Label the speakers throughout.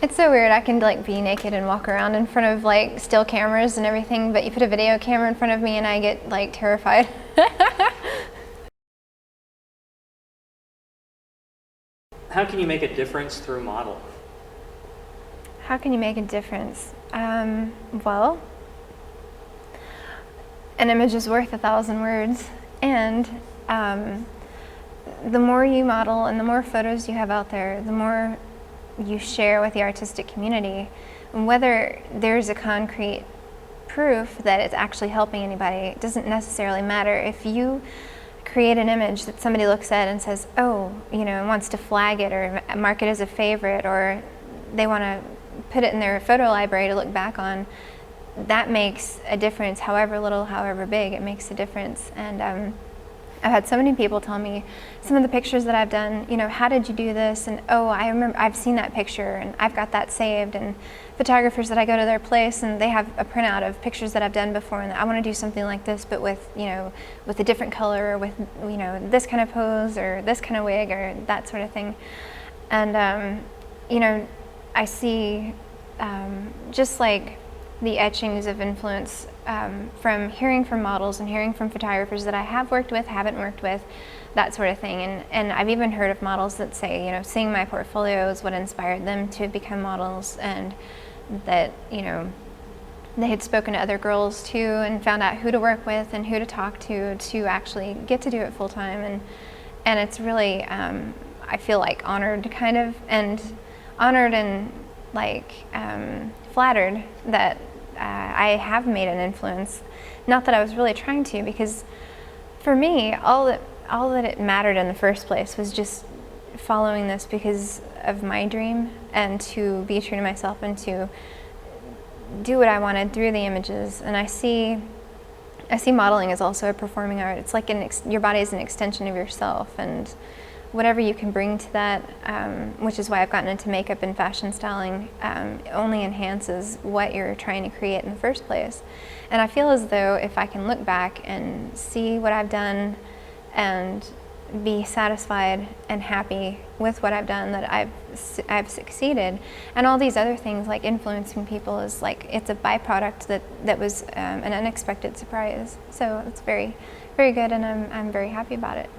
Speaker 1: It's so weird. I can like be naked and walk around in front of like still cameras and everything, but you put a video camera in front of me and I get like terrified.
Speaker 2: How can you make a difference through model?
Speaker 1: How can you make a difference? Well, an image is worth 1,000 words, and the more you model and the more photos you have out there, the more you share with the artistic community. Whether there's a concrete proof that it's actually helping anybody, it doesn't necessarily matter. If you create an image that somebody looks at and says, oh, you know, wants to flag it or mark it as a favorite, or they want to put it in their photo library to look back on, that makes a difference. However little, however big, it makes a difference. And I've had so many people tell me some of the pictures that I've done, you know, how did you do this? And oh, I remember, I've seen that picture and I've got that saved. And photographers that I go to their place and they have a printout of pictures that I've done before, and I want to do something like this, but with, you know, with a different color, or with, you know, this kind of pose or this kind of wig or that sort of thing. And, you know, I see just like the etchings of influence from hearing from models and hearing from photographers that I have worked with, haven't worked with, that sort of thing. And I've even heard of models that say, you know, seeing my portfolio is what inspired them to become models, and that, you know, they had spoken to other girls too and found out who to work with and who to talk to actually get to do it full time. And it's really, I feel like honored kind of, and honored and like flattered that I have made an influence. Not that I was really trying to, because for me, all that it mattered in the first place was just following this because of my dream, and to be true to myself and to do what I wanted through the images. And I see modeling as also a performing art. It's like your body is an extension of yourself, and whatever you can bring to that, which is why I've gotten into makeup and fashion styling, only enhances what you're trying to create in the first place. And I feel as though if I can look back and see what I've done and be satisfied and happy with what I've done, that I've succeeded. And all these other things like influencing people is like, it's a byproduct that was an unexpected surprise. So it's very, very good, and I'm very happy about it.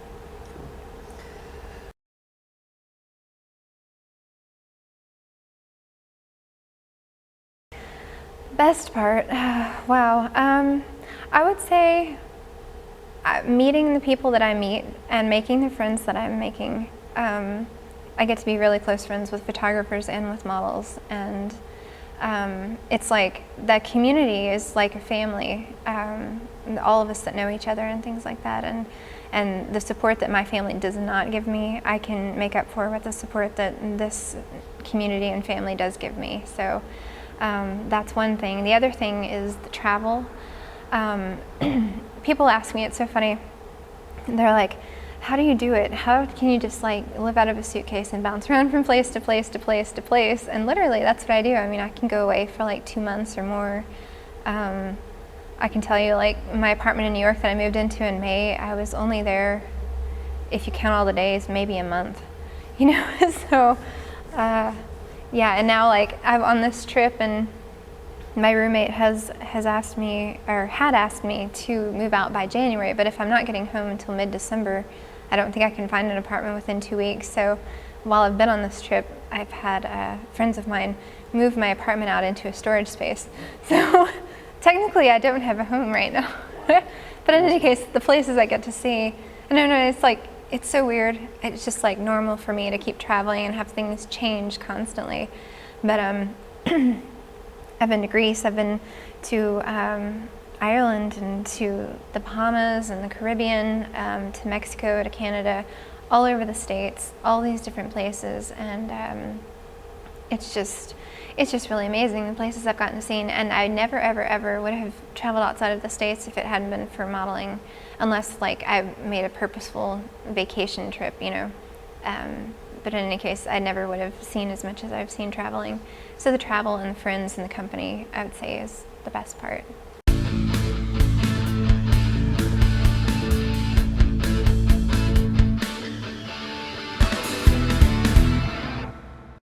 Speaker 1: Best part, wow. I would say meeting the people that I meet and making the friends that I'm making. I get to be really close friends with photographers and with models, and it's like that community is like a family. All of us that know each other and things like that, and the support that my family does not give me, I can make up for with the support that this community and family does give me. So that's one thing. The other thing is the travel. People ask me, it's so funny, they're like, how do you do it? How can you just like live out of a suitcase and bounce around from place to place to place to place? And literally that's what I do. I mean, I can go away for like 2 months or more. I can tell you, like, my apartment in New York that I moved into in May, I was only there, if you count all the days, maybe a month, you know. So yeah, and now like I'm on this trip, and my roommate has asked me, or had asked me, to move out by January, but if I'm not getting home until mid-December, I don't think I can find an apartment within 2 weeks. So while I've been on this trip, I've had friends of mine move my apartment out into a storage space. So technically I don't have a home right now. But in any case, the places I get to see, I don't know, it's like, it's so weird. It's just like normal for me to keep traveling and have things change constantly. But I've been to Greece, I've been to Ireland, and to the Bahamas and the Caribbean, to Mexico, to Canada, all over the States, all these different places, and it's just really amazing, the places I've gotten to see. And I never, ever, ever would have traveled outside of the States if it hadn't been for modeling, unless like I made a purposeful vacation trip, you know. But in any case, I never would have seen as much as I've seen traveling. So the travel and the friends and the company, I would say, is the best part.